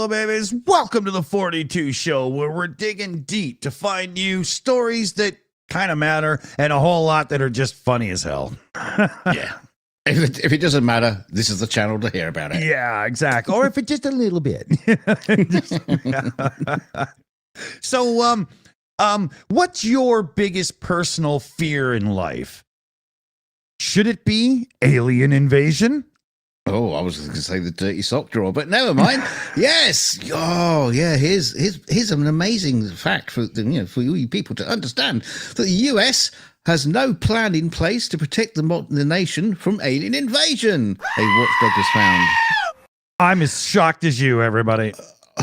fellow babies. Welcome to the 42 show, where we're digging deep to find you stories that kind of matter and a whole lot that are just funny as hell. Yeah. If it doesn't matter, this is the channel to hear about it. Yeah, exactly. Or if it's just a little bit. So, what's your biggest personal fear in life? Should it be alien invasion? Oh, I was going to say the dirty sock drawer, but never mind. Yes. Oh, yeah. Here's an amazing fact for for you people to understand that the US has no plan in place to protect the nation from alien invasion. A watchdog has found. I'm as shocked as you, everybody.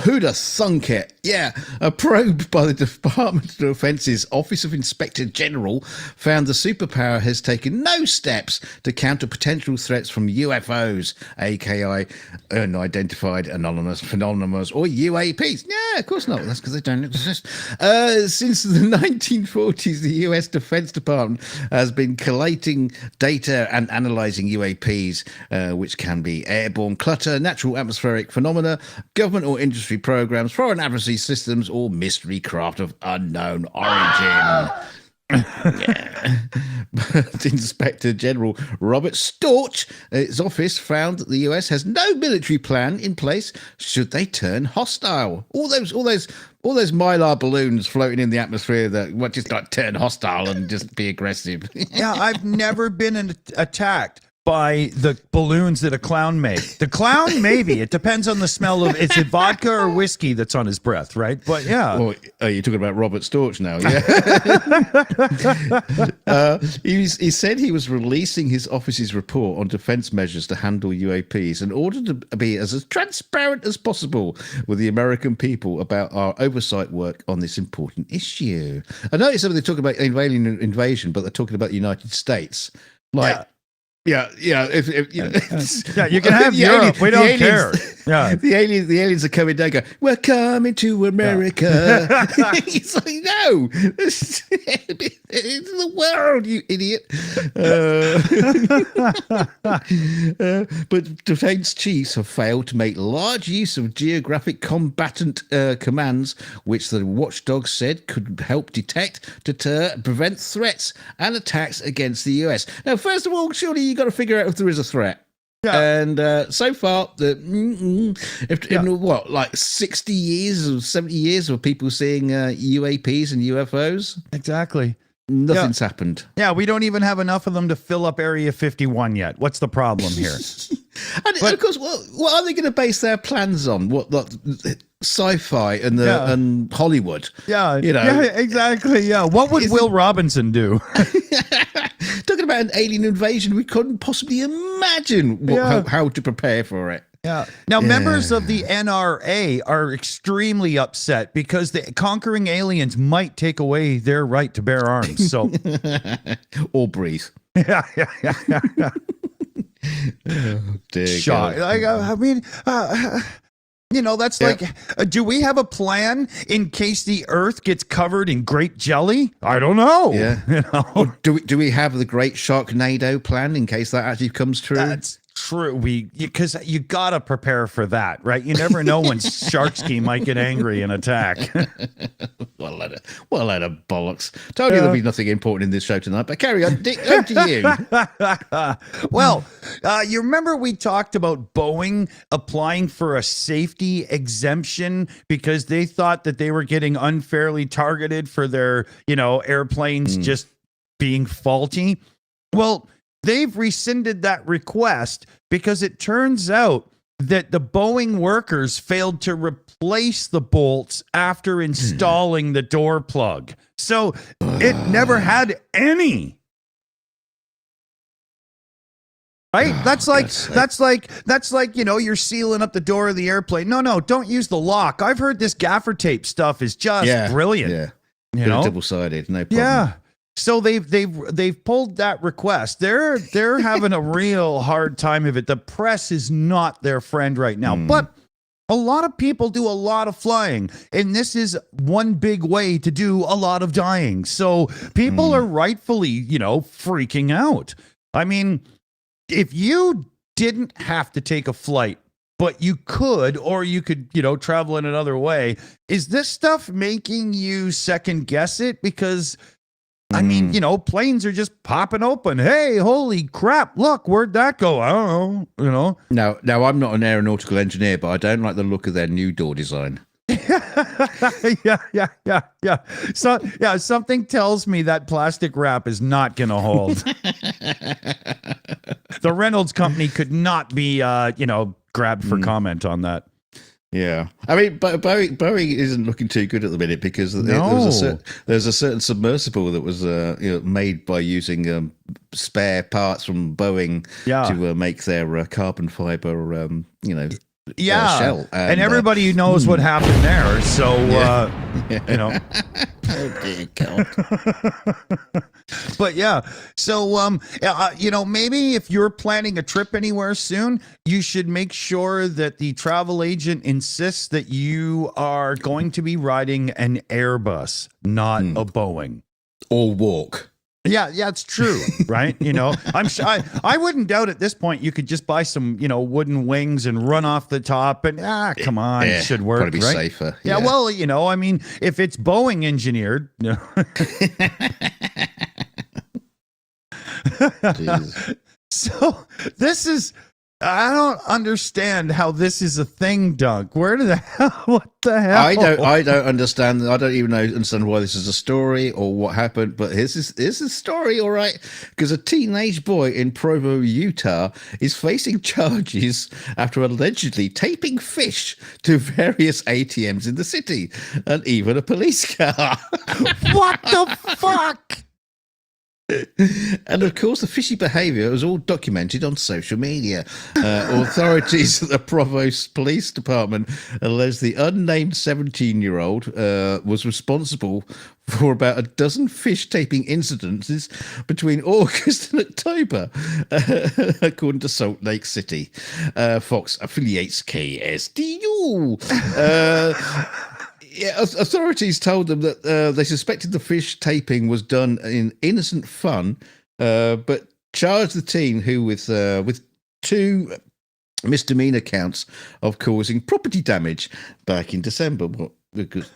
Who'd have thunk it? Yeah, a probe by the Department of Defense's Office of Inspector General found the superpower has taken no steps to counter potential threats from UFOs, aka unidentified anonymous phenomenons, or UAPs. Yeah, of course not. That's because they don't exist. Since the 1940s, the US Defense Department has been collating data and analyzing UAPs, which can be airborne clutter, natural atmospheric phenomena, government or industry programs, foreign adversary systems, or mystery craft of unknown origin. But Inspector General Robert Storch, his office, found that the US has no military plan in place should they turn hostile. All those mylar balloons floating in the atmosphere that what just like turn hostile and just be aggressive. Yeah, I've never been attacked by the balloons that a clown made. The clown, maybe. It depends on the smell of, is it vodka or whiskey that's on his breath, right? But yeah. Well, you're talking about Robert Storch now, yeah? He said he was releasing his office's report on defense measures to handle UAPs in order to be as transparent as possible with the American people about our oversight work on this important issue. I noticed that they talk about alien invasion, but they're talking about the United States. Yeah, if you can have Europe. We don't care. Yeah, the aliens are coming down. Go, we're coming to America. Yeah. It's like, no, it's the world, you idiot. But defense chiefs have failed to make large use of geographic combatant commands, which the watchdog said could help detect, deter, and prevent threats and attacks against the US. Now, first of all, surely you got to figure out if there is a threat. Yeah. And so far, in what, like 60 years or 70 years of people seeing UAPs and UFOs? Exactly. Nothing's happened. Yeah, we don't even have enough of them to fill up Area 51 yet. What's the problem here? And of course, what are they going to base their plans on? What, like, sci-fi and Hollywood? Yeah, yeah, exactly. Yeah, what would Will Robinson do? Talking about an alien invasion, we couldn't possibly imagine how to prepare for it. Yeah. Now, members of the NRA are extremely upset because the conquering aliens might take away their right to bear arms. So, or breathe. Yeah. Oh, dear Shock. Like, I mean, that's like, do we have a plan in case the Earth gets covered in grape jelly? I don't know. Yeah. Or do we have the Great Sharknado plan in case that actually comes true? That's true. Because you gotta prepare for that, right? You never know when Sharksky might get angry and attack. What a load of bollocks. Told you there'll be nothing important in this show tonight, but carry on. Dick, over to you. Well, you remember we talked about Boeing applying for a safety exemption because they thought that they were getting unfairly targeted for their, airplanes just being faulty. Well, they've rescinded that request because it turns out that the Boeing workers failed to replace the bolts after installing the door plug. So it never had any. Right? That's like, you're sealing up the door of the airplane. No, don't use the lock. I've heard this gaffer tape stuff is just brilliant. Yeah. Double-sided, no problem. Yeah. So they've pulled that request. They're having a real hard time of it. The press is not their friend right now. But a lot of people do a lot of flying, and this is one big way to do a lot of dying. So people are rightfully, freaking out. I mean, if you didn't have to take a flight but you could, or you could, travel in another way. Is this stuff making you second guess it? Because I mean, planes are just popping open. Hey, holy crap. Look, where'd that go? I don't know, Now, I'm not an aeronautical engineer, but I don't like the look of their new door design. yeah. So, something tells me that plastic wrap is not going to hold. The Reynolds company could not be, grabbed for comment on that. Yeah, I mean, Boeing isn't looking too good at the minute because there's a certain submersible that was made by using spare parts from Boeing to make their carbon fiber shell, and everybody knows what happened there. So oh dear God. But maybe if you're planning a trip anywhere soon, you should make sure that the travel agent insists that you are going to be riding an Airbus, not a Boeing. Or walk. Yeah, it's true, right? I'm sure I wouldn't doubt at this point you could just buy some, wooden wings and run off the top and come on, it should work, probably be right? safer. Yeah, well, I mean, if it's Boeing engineered, So this is, I don't understand how this is a thing, Dunk. What the hell? I don't understand. I don't even understand why this is a story or what happened. But here's a story, all right? Because a teenage boy in Provo, Utah, is facing charges after allegedly taping fish to various ATMs in the city and even a police car. What the fuck? And of course, the fishy behaviour was all documented on social media. Authorities at the Provo Police Department allege the unnamed 17-year-old was responsible for about a dozen fish taping incidences between August and October, according to Salt Lake City. Fox affiliates KSDU. Authorities told them that they suspected the fish taping was done in innocent fun, but charged the teen who with 2 misdemeanor counts of causing property damage back in December. What, because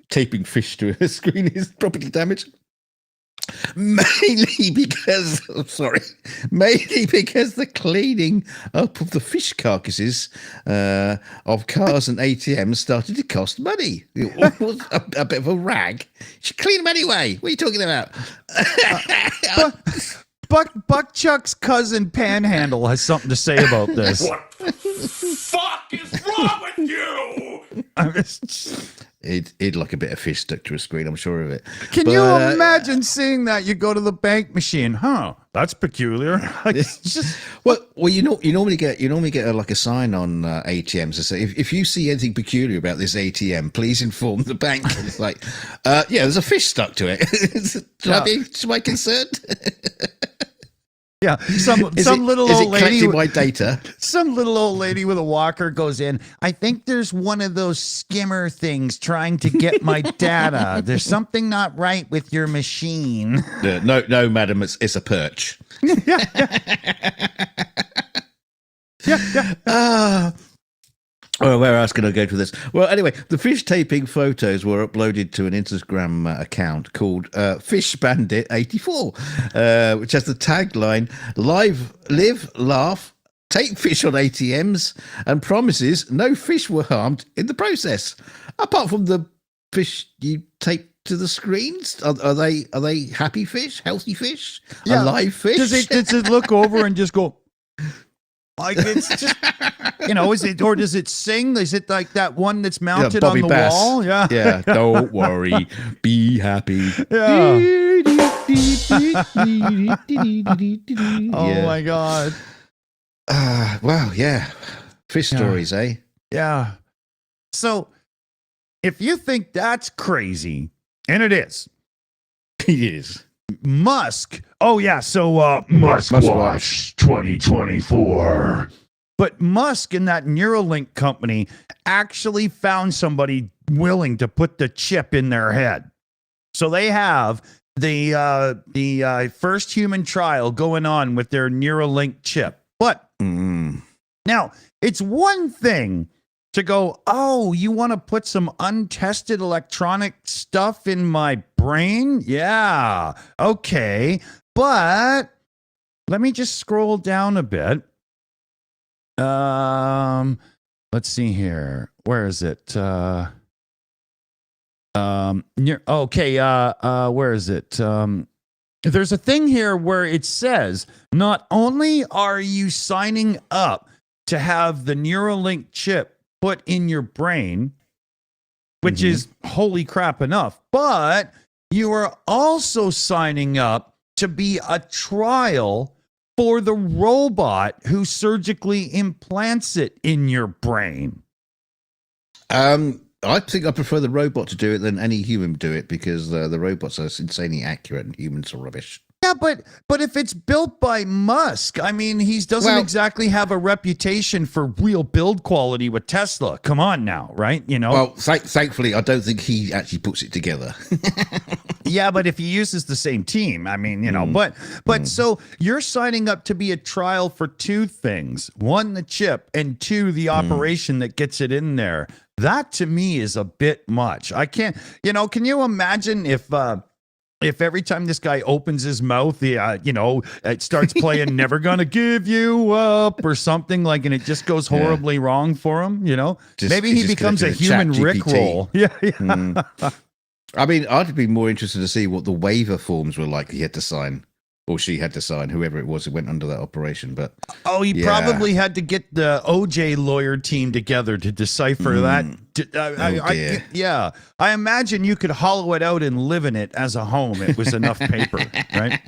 taping fish to a screen is property damage? Mainly because the cleaning up of the fish carcasses of cars and ATMs started to cost money. It was a bit of a rag. You should clean them anyway. What are you talking about? Buckchuck's cousin Panhandle has something to say about this. What the fuck is wrong with you? He'd like a bit of fish stuck to a screen, I'm sure of it. Can you imagine seeing that? You go to the bank machine. Huh, that's peculiar. Well, you normally get like a sign on ATMs that say, if you see anything peculiar about this ATM, please inform the bank. It's like, there's a fish stuck to it. Am I concerned? Yeah, some little old lady. My data. Some little old lady with a walker goes in. I think there's one of those skimmer things trying to get my data. There's something not right with your machine. No, madam, it's a perch. Yeah. Well, where else can I go to this? Well, anyway, the fish taping photos were uploaded to an Instagram account called Fish Bandit 84, which has the tagline "Live, laugh, tape fish on ATMs," and promises no fish were harmed in the process, apart from the fish you tape to the screens. Are they happy fish, healthy fish, alive fish? Does it look over and just go? Like it's just, is it, or does it sing? Is it like that one that's mounted on the wall? Yeah. Yeah. Don't worry. Be happy. Yeah. Oh my God. Wow. Yeah. Fish stories, eh? Yeah. So if you think that's crazy, and it is. It is. Musk. Oh yeah. So Musk Watch 2024. But Musk and that Neuralink company actually found somebody willing to put the chip in their head. So they have the first human trial going on with their Neuralink chip. But Now, it's one thing to go, oh, you want to put some untested electronic stuff in my brain? Yeah, okay. But let me just scroll down a bit. Let's see here. Where is it? Where is it? There's a thing here where it says, not only are you signing up to have the Neuralink chip put in your brain, which is holy crap enough, but you are also signing up to be a trial for the robot who surgically implants it in your brain. I think I prefer the robot to do it than any human do it, because the robots are insanely accurate and humans are rubbish. Yeah, but if it's built by Musk, I mean, he doesn't exactly have a reputation for real build quality with Tesla. Come on now, right? You know. Well, thankfully, I don't think he actually puts it together. Yeah, but if he uses the same team, I mean, you know. But so you're signing up to be a trial for two things: one, the chip, and two, the operation that gets it in there. That to me is a bit much. I can't. You know, can you imagine if every time this guy opens his mouth, it starts playing "Never Gonna Give You Up" or something like, and it just goes horribly wrong for him. You know, maybe he becomes a human Rickroll. Yeah. I mean, I'd be more interested to see what the waiver forms were like he had to sign, or she had to sign, whoever it was who went under that operation. But he probably had to get the OJ lawyer team together to decipher that. I imagine you could hollow it out and live in it as a home. It was enough paper, right?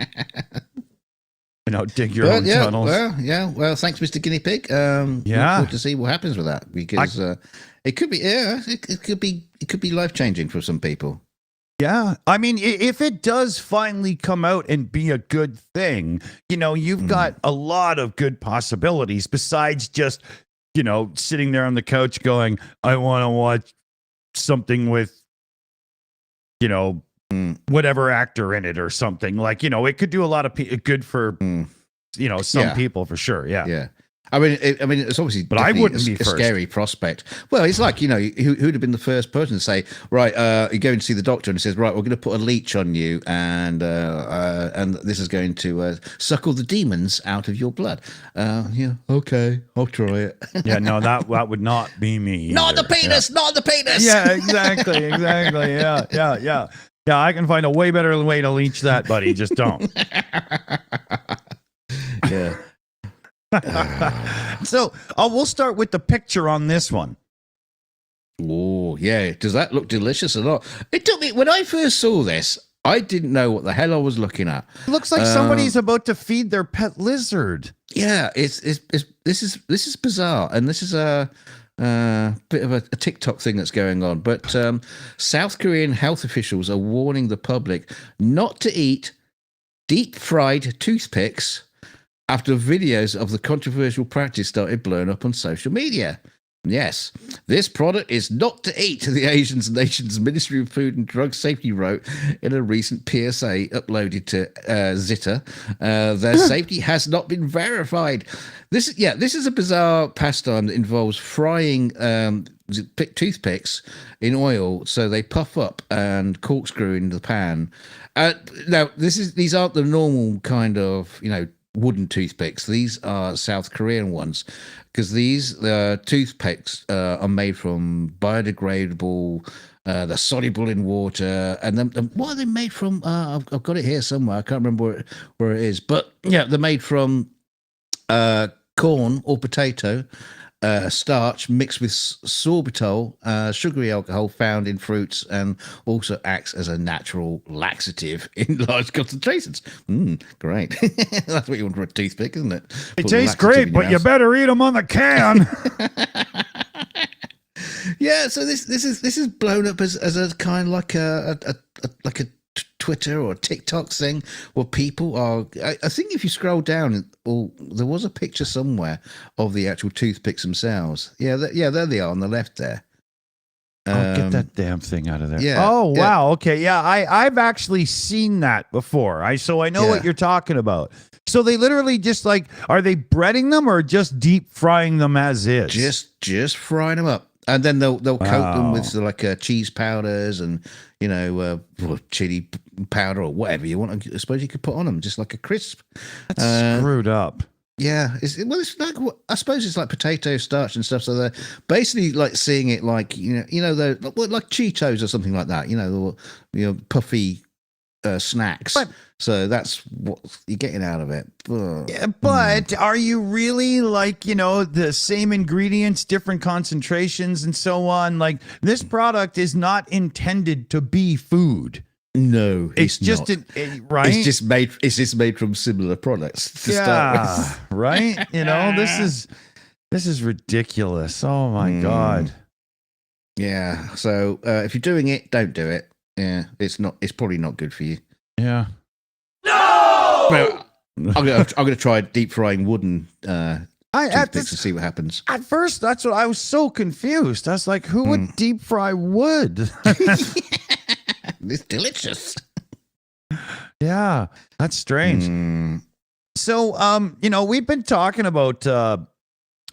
You know, dig your own tunnels. Well, thanks, Mr. Guinea Pig. Look forward to see what happens with that, because it could be, it could be life changing for some people. Yeah. I mean, if it does finally come out and be a good thing, you know, you've got a lot of good possibilities besides just, you know, sitting there on the couch going, I want to watch something with, you know, whatever actor in it or something. Like, you know, it could do a lot of good for, you know, some people for sure. Yeah. Yeah. I mean, it's obviously, but I wouldn't be a scary prospect. Well, it's like, you know, who'd have been the first person to say, right, you go and see the doctor, and he says, right, we're going to put a leech on you, and this is going to suck all the demons out of your blood. Okay, I'll try it. Yeah, no, that would not be me. Not the penis, not the penis. Yeah, exactly. Yeah. Yeah, I can find a way better way to leech that, buddy. Just don't. Yeah. So we'll start with the picture on this one. Oh, yeah. Does that look delicious or not? It took me, when I first saw this, I didn't know what the hell I was looking at. It looks like somebody's about to feed their pet lizard. Yeah, this is bizarre, and this is a bit of a TikTok thing that's going on. But South Korean health officials are warning the public not to eat deep fried toothpicks after videos of the controversial practice started blowing up on social media. Yes, this product is not to eat, the Asian nation's Ministry of Food and Drug Safety wrote in a recent PSA uploaded to Zitter. Their safety has not been verified. This is a bizarre pastime that involves frying toothpicks in oil so they puff up and corkscrew into the pan. Now, these aren't the normal kind of, you know, wooden toothpicks. These are South Korean ones, because these toothpicks are made from biodegradable, they're soluble in water, and then what are they made from? I've got it here somewhere. I can't remember where it is, but yeah, they're made from corn or potato starch mixed with sorbitol, sugary alcohol found in fruits, and also acts as a natural laxative in large concentrations. Great. That's what you want for a toothpick, isn't it? It tastes great, but you better eat them on the can. Yeah, so this is blown up as a kind of like a Twitter or TikTok thing where people are. I think if you scroll down, there was a picture somewhere of the actual toothpicks themselves. Yeah, there they are on the left there. Get that damn thing out of there. Yeah. Oh wow. Okay. Yeah, I've actually seen that before. So I know what you're talking about. So they literally just like, are they breading them or just deep frying them as is? Just frying them up, and then they'll coat them with cheese powders and chili powder or whatever you want. I suppose you could put on them just like a crisp. That's screwed up. Yeah, it's like I suppose it's like potato starch and stuff. So they're basically like seeing it like the like Cheetos or something like that. Puffy snacks. So that's what you're getting out of it. Yeah, but are you really like, the same ingredients, different concentrations and so on? Like this product is not intended to be food. No, it's just right. It's just made from similar products to start with. Right. This is ridiculous. Oh my God. Yeah. So if you're doing it, don't do it. Yeah, it's probably not good for you. Yeah. No! Well, I'm gonna try deep frying wooden toothpicks to see what happens. At first, that's what I was so confused. I was like, who would deep fry wood? It's delicious. Yeah, that's strange. So, we've been talking about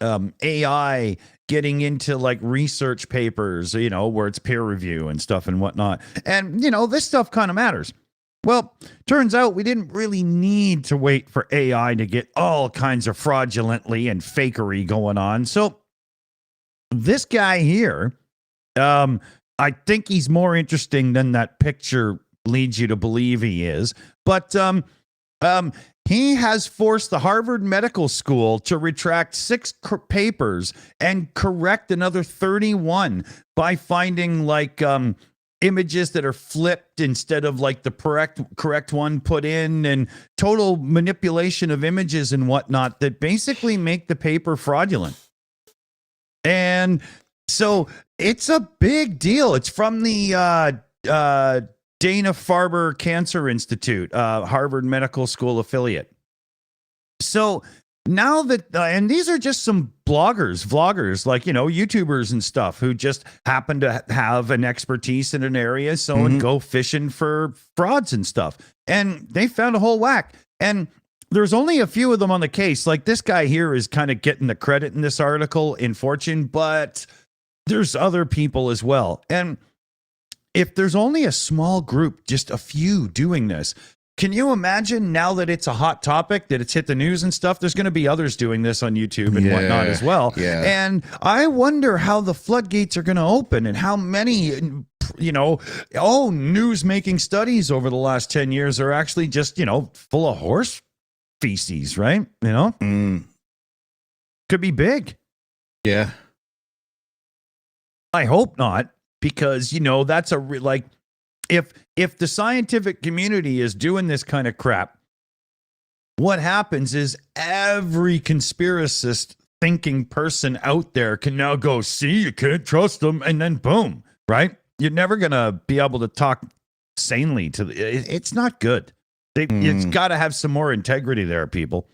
AI getting into like research papers, where it's peer review and stuff and whatnot. And, this stuff kind of matters. Well, turns out we didn't really need to wait for AI to get all kinds of fraudulently and fakery going on. So this guy here, I think he's more interesting than that picture leads you to believe he is. But he has forced the Harvard Medical School to retract 6 papers and correct another 31 by finding like images that are flipped instead of like the correct one put in, and total manipulation of images and whatnot that basically make the paper fraudulent. And so it's a big deal. It's from the Dana-Farber Cancer Institute, Harvard Medical School affiliate. So now that, and these are just some vloggers, like, YouTubers and stuff who just happen to have an expertise in an area. So and go fishing for frauds and stuff. And they found a whole whack. And there's only a few of them on the case. Like this guy here is kind of getting the credit in this article in Fortune, but there's other people as well. And if there's only a small group, just a few doing this, can you imagine now that it's a hot topic, that it's hit the news and stuff, there's going to be others doing this on YouTube and whatnot as well. Yeah. And I wonder how the floodgates are going to open and how many, news-making studies over the last 10 years are actually just, full of horse feces, right? Could be big. Yeah. I hope not, because, that's if the scientific community is doing this kind of crap, what happens is every conspiracist thinking person out there can now go, see, you can't trust them, and then boom, right? You're never going to be able to talk sanely to it's not good. It's got to have some more integrity there, people.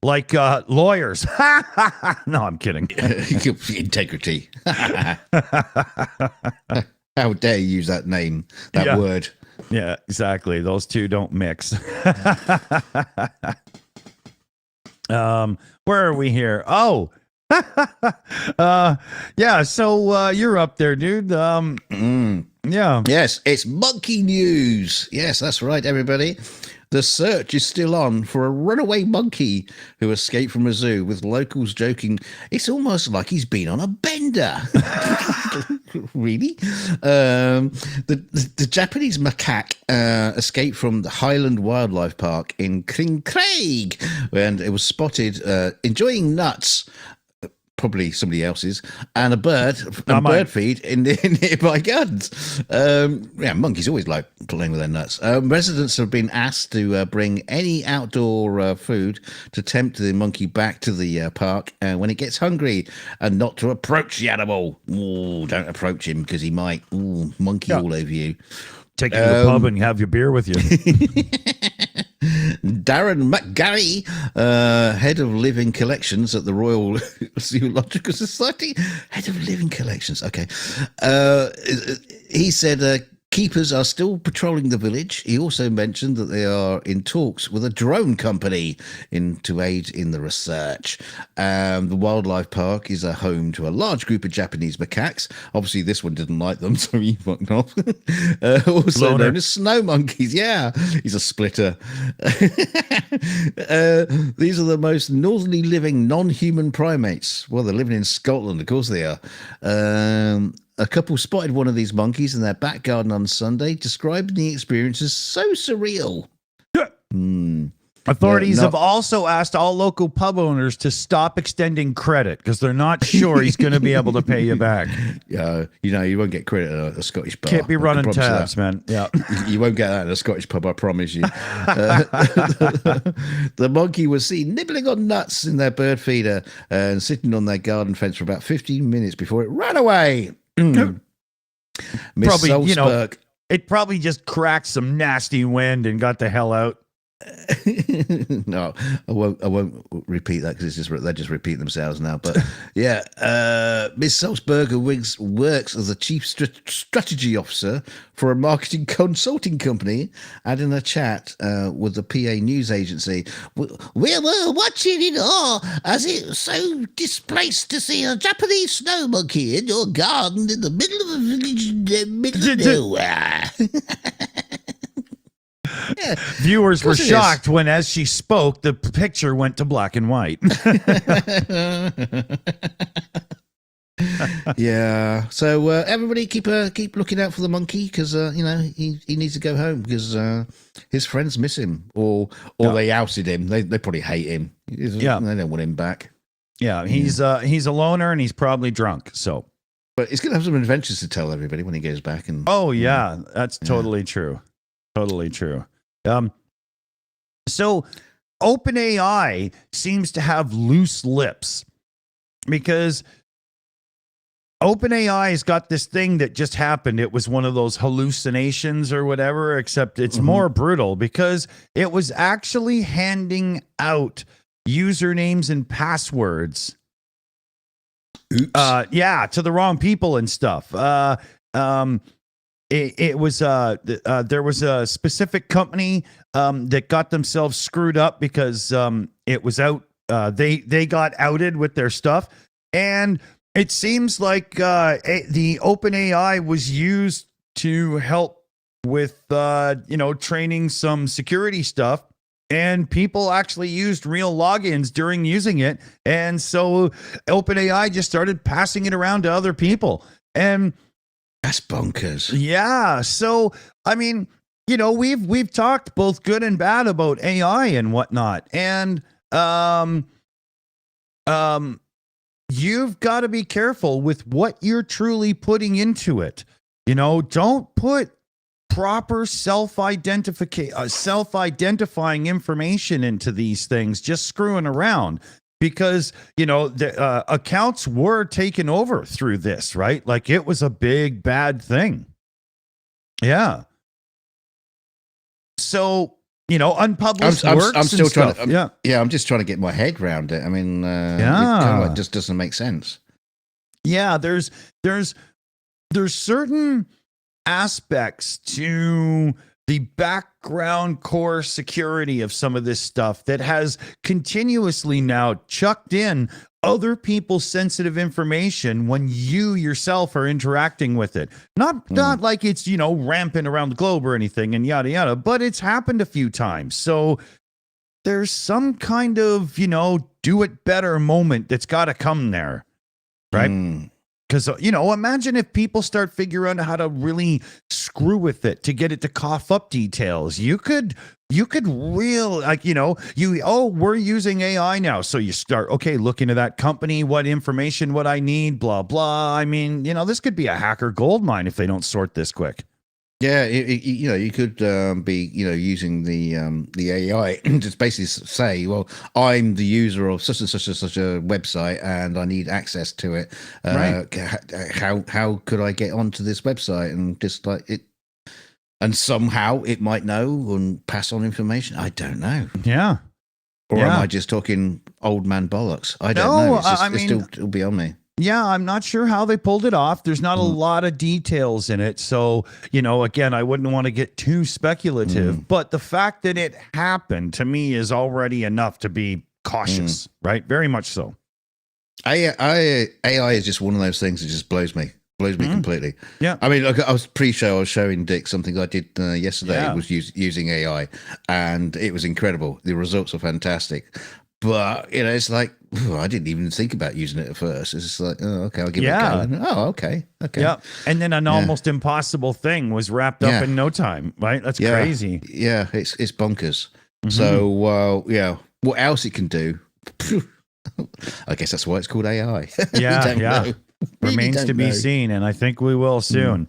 Like lawyers. No, I'm kidding. Integrity. How dare you use that name, that word. Yeah, exactly. Those two don't mix. Where are we here? Oh, yeah. So you're up there, dude. Yeah. Yes, it's monkey news. Yes, that's right, everybody. The search is still on for a runaway monkey who escaped from a zoo, with locals joking it's almost like he's been on a bender. Really? The Japanese macaque escaped from the Highland Wildlife Park in Craig, and it was spotted enjoying nuts, probably somebody else's, and a bird feed in nearby gardens. Monkeys always like playing with their nuts. Residents have been asked to bring any outdoor food to tempt the monkey back to the park when it gets hungry, and not to approach the animal. Ooh, don't approach him because he might monkey all over you. Take you to the pub and have your beer with you. Darren McGarry, head of living collections at the Royal Zoological Society. Head of living collections. Okay. He said keepers are still patrolling the village. He also mentioned that they are in talks with a drone company to aid in the research. The wildlife park is a home to a large group of Japanese macaques. Obviously, this one didn't like them, so he fucked off. Also Loner. known as snow monkeys. Yeah, he's a splitter. These are the most northerly living non-human primates. Well, they're living in Scotland, of course they are. A couple spotted one of these monkeys in their back garden on Sunday, describing the experience as so surreal. Authorities have also asked all local pub owners to stop extending credit because they're not sure he's going to be able to pay you back. Yeah, you won't get credit at a Scottish bar. Can't be I can running promise you tabs, that. man. Yeah. You won't get that at a Scottish pub, I promise you. The monkey was seen nibbling on nuts in their bird feeder and sitting on their garden fence for about 15 minutes before it ran away. Miss Probably, Salzberg. it probably just cracked some nasty wind and got the hell out. No, I won't repeat that because they just repeat themselves now. But yeah, Miss Salzberger works as the chief strategy officer for a marketing consulting company, and in a chat with the PA news agency, we were watching in awe as it was so displaced to see a Japanese snow monkey in your garden in the middle of a village in the middle of nowhere. Yeah, Viewers were shocked when, as she spoke, the picture went to black and white. Yeah. So everybody keep looking out for the monkey because he needs to go home because his friends miss him or they ousted him. They probably hate him. Yeah. They don't want him back. Yeah, he's a loner and he's probably drunk. So, but he's gonna have some adventures to tell everybody when he goes back. And oh yeah, that's totally true. Totally true. So OpenAI seems to have loose lips because OpenAI has got this thing that just happened. It was one of those hallucinations or whatever, except it's more brutal because it was actually handing out usernames and passwords. Oops. To the wrong people and stuff. It was there was a specific company that got themselves screwed up because it was out. They got outed with their stuff, and it seems like the OpenAI was used to help with training some security stuff. And people actually used real logins during using it, and so OpenAI just started passing it around to other people. And that's bonkers. Yeah. So, I mean, we've talked both good and bad about AI and whatnot. And you've got to be careful with what you're truly putting into it. Don't put proper self-identifying information into these things, just screwing around. Because, the accounts were taken over through this, right? Like it was a big, bad thing. Yeah. So, unpublished works. I'm still trying to, I'm just trying to get my head around it. I mean, it kind of just doesn't make sense. Yeah, there's certain aspects to the background core security of some of this stuff that has continuously now chucked in other people's sensitive information when you yourself are interacting with it. Not like it's, rampant around the globe or anything and yada, yada, but it's happened a few times. So there's some kind of, do it better moment that's got to come there, right? Because, imagine if people start figuring out how to really screw with it to get it to cough up details. You could we're using AI now. So you start, looking at that company, what information, what I need, blah, blah. I mean, this could be a hacker goldmine if they don't sort this quick. Yeah, you could be using the AI just basically say, well, I'm the user of such and such and such a website, and I need access to it. Right. How could I get onto this website? And just like it, and somehow it might know and pass on information. I don't know. Yeah. Or am I just talking old man bollocks? I don't know. It's just, it'll be on me. Yeah, I'm not sure how they pulled it off. There's not a lot of details in it. So, again, I wouldn't want to get too speculative, but the fact that it happened to me is already enough to be cautious, right? Very much so. AI is just one of those things that just blows me completely. Yeah. I mean, look, I was pre-show. I was showing Dick something I did yesterday. Yeah. It was using AI, and it was incredible. The results are fantastic. But it's like I didn't even think about using it at first. It's just like, oh, okay, I'll give it a go. And, oh, okay. Yeah, and then an almost impossible thing was wrapped up in no time. Right? That's crazy. Yeah, it's bonkers. So what else it can do? I guess that's why it's called AI. Yeah. Remains to be seen, and I think we will soon.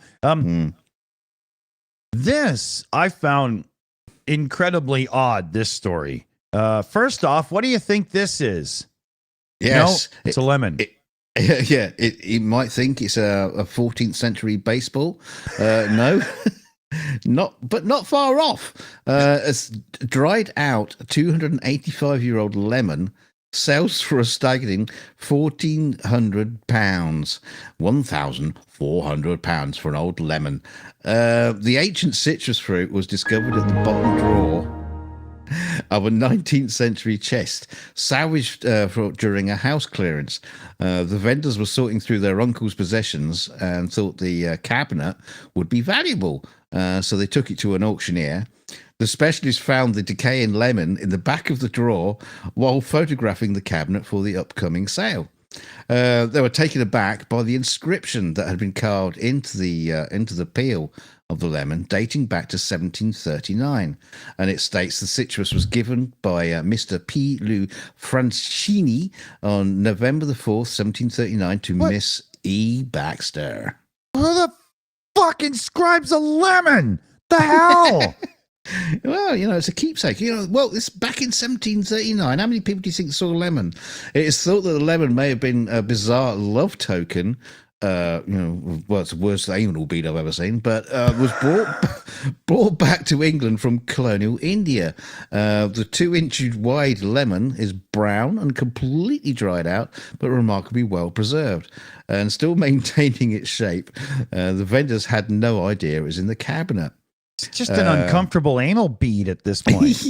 This I found incredibly odd. This story. First off, what do you think this is? Yes, no, it's a lemon. You might think it's a 14th century baseball. No, not far off. A dried out 285-year-old lemon sells for a staggering £1,400, £1,400 for an old lemon. The ancient citrus fruit was discovered at the bottom drawer of a 19th century chest, salvaged during a house clearance. The vendors were sorting through their uncle's possessions and thought the cabinet would be valuable, so they took it to an auctioneer. The specialist found the decaying lemon in the back of the drawer while photographing the cabinet for the upcoming sale. They were taken aback by the inscription that had been carved into the peel of the lemon, dating back to 1739, and it states the citrus was given by Mr. P. Lou Francini on November the 4th, 1739, to Miss E. Baxter. Who the fuck inscribes a lemon? The hell? Well, it's a keepsake. It's back in 1739. How many people do you think saw a lemon? It is thought that the lemon may have been a bizarre love token. It's the worst anal bead I've ever seen, but was brought back to England from colonial India. The 2-inch wide lemon is brown and completely dried out, but remarkably well preserved and still maintaining its shape. The vendors had no idea it was in the cabinet. It's just an uncomfortable anal bead at this point.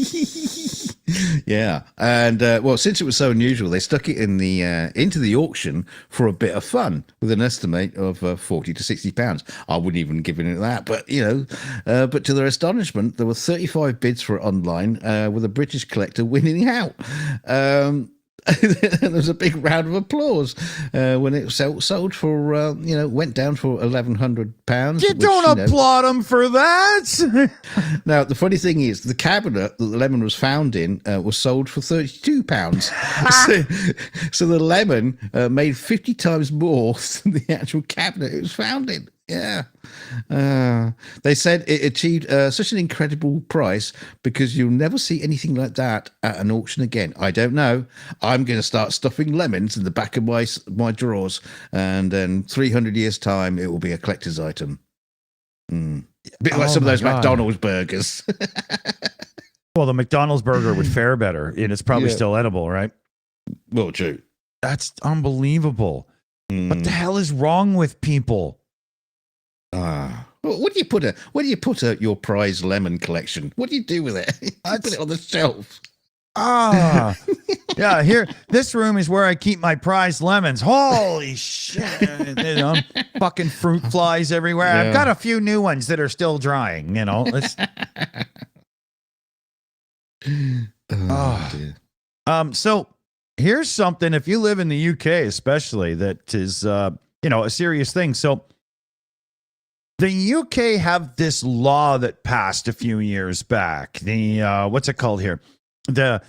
Yeah, and since it was so unusual, they stuck it in into the auction for a bit of fun with an estimate of £40 to £60. I wouldn't even give it that, but but to their astonishment, there were 35 bids for it online, with a British collector winning out. And there was a big round of applause when it sold for went down for £1,100. You don't applaud them for that. Now the funny thing is, the cabinet that the lemon was found in was sold for £32. so the lemon made 50 times more than the actual cabinet it was found in. Yeah. They said it achieved such an incredible price because you'll never see anything like that at an auction again. I don't know. I'm going to start stuffing lemons in the back of my drawers, and then 300 years' time, it will be a collector's item. A bit like some of those McDonald's burgers. Well, the McDonald's burger would fare better, and it's probably still edible, right? Well, true. That's unbelievable. What the hell is wrong with people? What do you put your prize lemon collection? What do you do with it? You put it on the shelf. Yeah. Here, this room is where I keep my prized lemons. Holy shit! Fucking fruit flies everywhere. Yeah. I've got a few new ones that are still drying. Let's. Dear. So here's something. If you live in the UK, especially, that is a serious thing. So. The UK have this law that passed a few years back. The what's it called here? The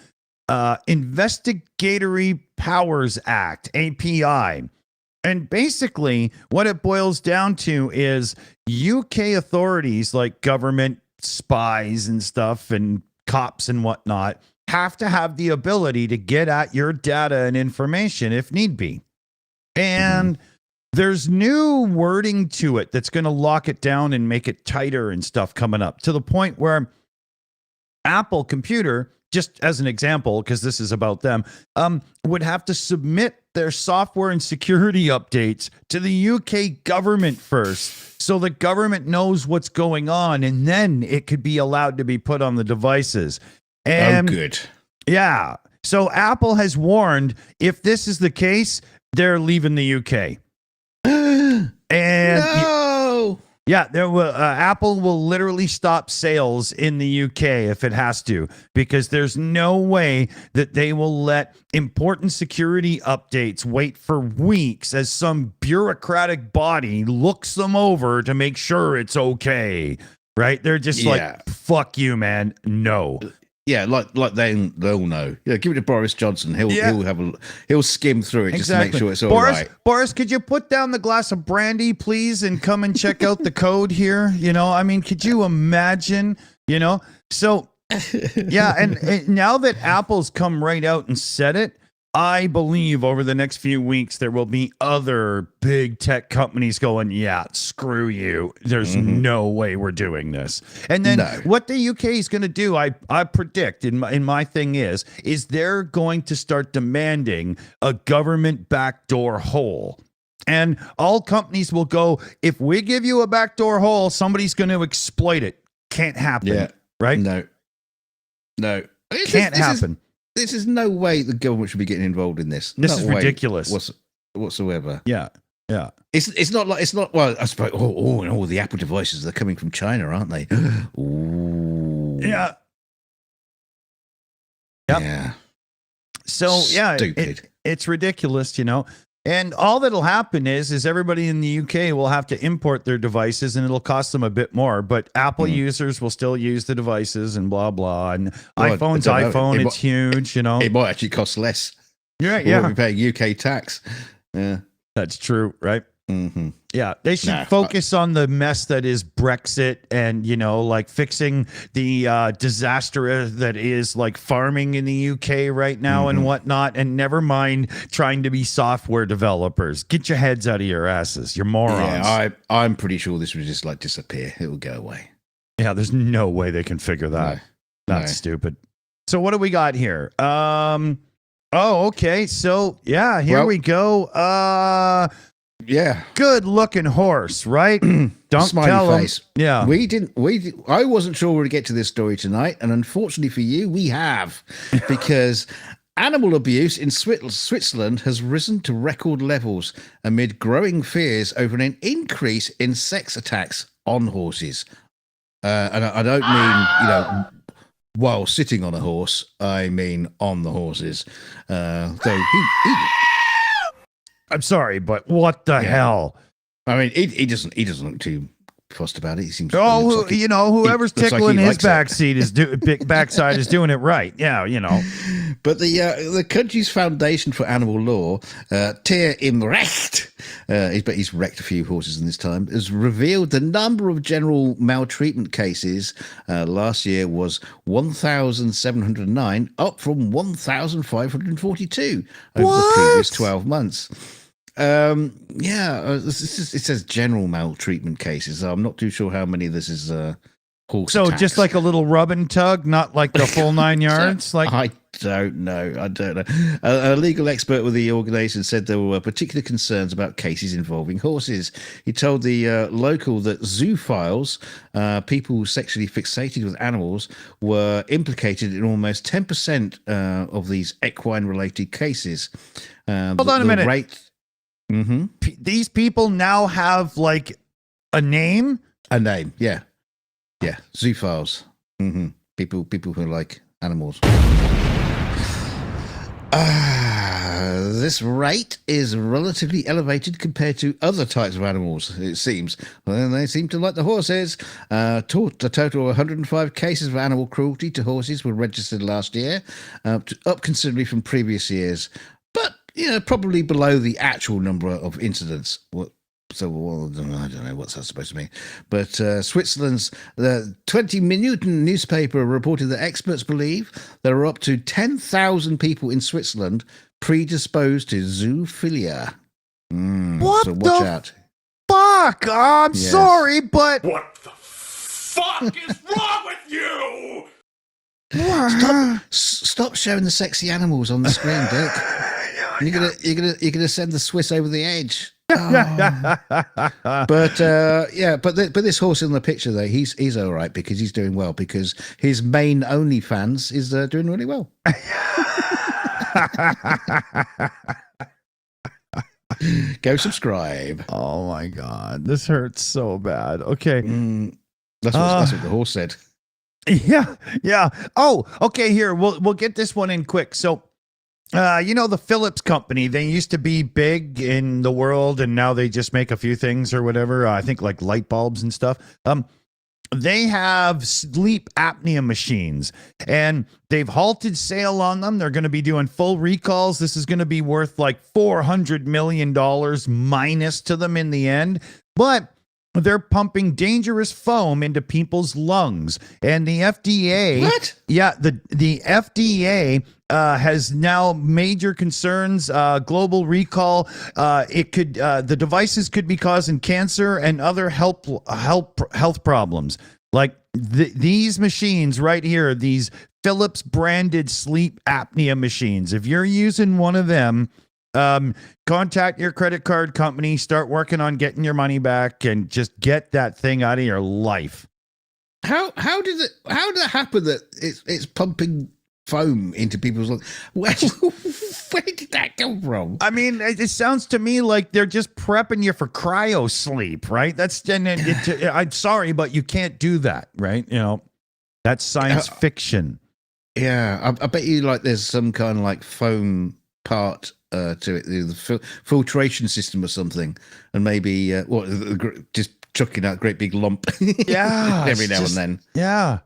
Investigatory Powers Act, API. And basically what it boils down to is UK authorities, like government spies and stuff and cops and whatnot, have to have the ability to get at your data and information if need be. And there's new wording to it that's going to lock it down and make it tighter and stuff coming up, to the point where Apple computer, just as an example, because this is about them, would have to submit their software and security updates to the UK government first, so the government knows what's going on, and then it could be allowed to be put on the devices. And good. yeah. So Apple has warned, if this is the case, they're leaving the UK. And No. yeah, there will. Apple will literally stop sales in the UK if it has to, because there's no way that they will let important security updates wait for weeks as some bureaucratic body looks them over to make sure it's okay. Right? They're just like, fuck you, man. No. Yeah, like they'll know. Yeah, give it to Boris Johnson. He'll skim through it just to make sure it's all right. Boris, could you put down the glass of brandy, please, and come and check out the code here? You know, I mean, could you imagine? You know, so yeah, and now that Apple's come right out and said it, I believe over the next few weeks there will be other big tech companies going, yeah, screw you. There's no way we're doing this. And then what the UK is going to do, I predict, in my thing is they're going to start demanding a government backdoor hole. And all companies will go, if we give you a backdoor hole, somebody's going to exploit it. Can't happen. Yeah. Right? No. Can't happen. This is no way the government should be getting involved in this. This is ridiculous. Whatsoever. Yeah. It's not. Well, I suppose. And all the Apple devices, they're coming from China, aren't they? Ooh. Yeah. Yep. Yeah. So yeah, it's ridiculous, you know. And all that'll happen is everybody in the UK will have to import their devices, and it'll cost them a bit more. But Apple users will still use the devices and blah blah. And iPhone's iPhone, it's huge, you know. It might actually cost less. Yeah. We'll be paying UK tax. Yeah, that's true, right? Mm-hmm. Yeah, they should focus on the mess that is Brexit, and you know, like fixing the disaster that is like farming in the UK right now and whatnot. And never mind trying to be software developers. Get your heads out of your asses. You're morons. Yeah, I'm pretty sure this would just like disappear. It will go away. Yeah, there's no way they can figure that. That's stupid. So what do we got here? Oh, okay. So yeah, here we go. Yeah. Good looking horse, right? Don't Smiley tell face. him. Yeah. I wasn't sure we'd get to this story tonight, and unfortunately for you, we have, because animal abuse in Switzerland has risen to record levels amid growing fears over an increase in sex attacks on horses. And I don't mean, you know, while sitting on a horse, I mean on the horses. Though I'm sorry, but what the hell? I mean, he doesn't look too fussed about it. He seems. You know, whoever's tickling his backside is doing it right. Yeah, you know. But the country's foundation for animal law, Tier im Recht, he's wrecked a few horses in this time, has revealed the number of general maltreatment cases last year was 1,709, up from 1,542 over the previous 12 months. It says general maltreatment cases. I'm not too sure how many this is horse attacks. Just like a little rub and tug, not like the full 9 yards. I don't know. A legal expert with the organisation said there were particular concerns about cases involving horses. He told the local that zoophiles, people sexually fixated with animals, were implicated in almost 10% of these equine-related cases. Hold on a minute. These people now have like a name? A name, yeah. Yeah, zoophiles. People who like animals. This rate is relatively elevated compared to other types of animals, it seems. Well, they seem to like the horses. A total of 105 cases of animal cruelty to horses were registered last year, up considerably from previous years. But, you know, probably below the actual number of incidents. So, I don't know what's that supposed to mean. But Switzerland's 20 Minuten newspaper reported that experts believe there are up to 10,000 people in Switzerland predisposed to zoophilia. What so watch out. Fuck? I'm sorry, but... What the fuck is wrong with you? Stop showing the sexy animals on the screen, Dick. You're gonna send the Swiss over the edge. Oh. But this horse in the picture though, he's all right because he's doing well because his main OnlyFans is doing really well. Go subscribe. Oh my God, this hurts so bad. Okay, that's what the horse said. Yeah. Oh, okay. Here, we'll get this one in quick. So, the Philips company, they used to be big in the world, and now they just make a few things or whatever. I think like light bulbs and stuff. They have sleep apnea machines, and they've halted sale on them. They're going to be doing full recalls. This is going to be worth like $400 million minus to them in the end. But they're pumping dangerous foam into people's lungs, and the FDA. What? Yeah, the FDA has now major concerns. Global recall. The devices could be causing cancer and other health problems. Like these machines right here, these Philips branded sleep apnea machines. If you're using one of them, contact your credit card company, start working on getting your money back, and just get that thing out of your life. How did that happen that it's pumping foam into people's lungs? Where did that come from? I mean, it sounds to me like they're just prepping you for cryo sleep, right? I'm sorry, but you can't do that, right? That's science fiction. Yeah, I bet you like there's some kind of like foam part to it, the filtration system or something, and maybe just chucking out a great big lump. Yeah, every now and then. Yeah,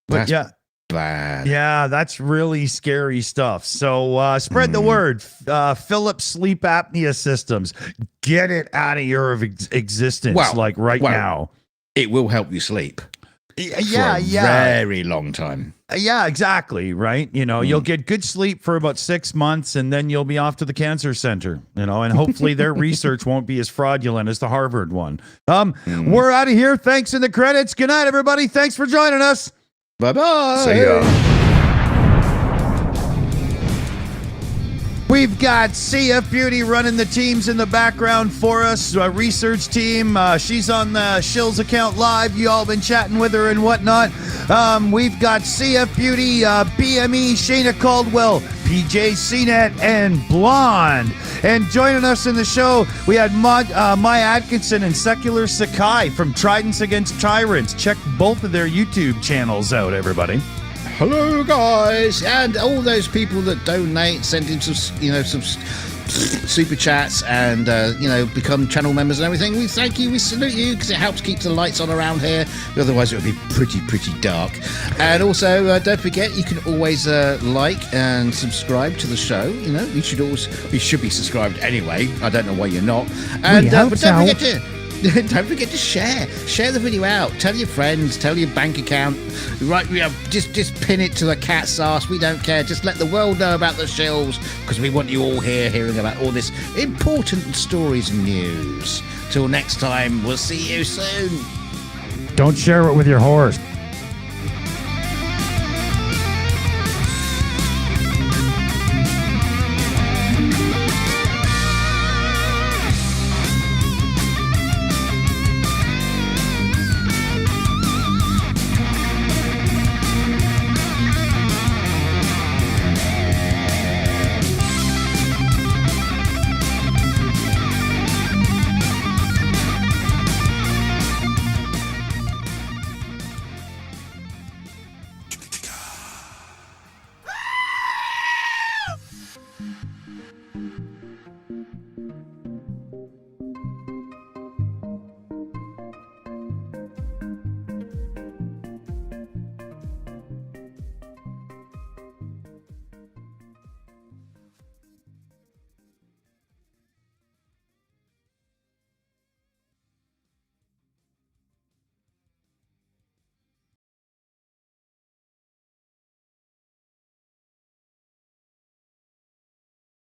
that's bad. Yeah, that's really scary stuff. So spread the word. Philips sleep apnea systems. Get it out of your existence, now. It will help you sleep. Yeah, very long time. Yeah, exactly. Right. You'll get good sleep for about 6 months, and then you'll be off to the cancer center, and hopefully their research won't be as fraudulent as the Harvard one. We're out of here. Thanks in the credits. Good night, everybody. Thanks for joining us. Bye-bye. See ya. We've got CF Beauty running the teams in the background for us, a research team. She's on the Shills account live. You all been chatting with her and whatnot. We've got CF Beauty, BME, Shayna Caldwell, PJ CNET, and Blonde. And joining us in the show, we had Maya Atkinson and Secular Sakai from Tridents Against Tyrants. Check both of their YouTube channels out, everybody. Hello, guys, and all those people that donate, send in some super chats, and become channel members and everything. We thank you, we salute you, because it helps keep the lights on around here. Otherwise, it would be pretty dark. And also, don't forget, you can always like and subscribe to the show. You should be subscribed anyway. I don't know why you're not. And but don't forget to share the video out. Tell your friends, tell your bank account. Right, just pin it to the cat's ass. We don't care. Just let the world know about the Shills, because we want you all here hearing about all this important stories and news. Till next time, we'll see you soon. Don't share it with your horse.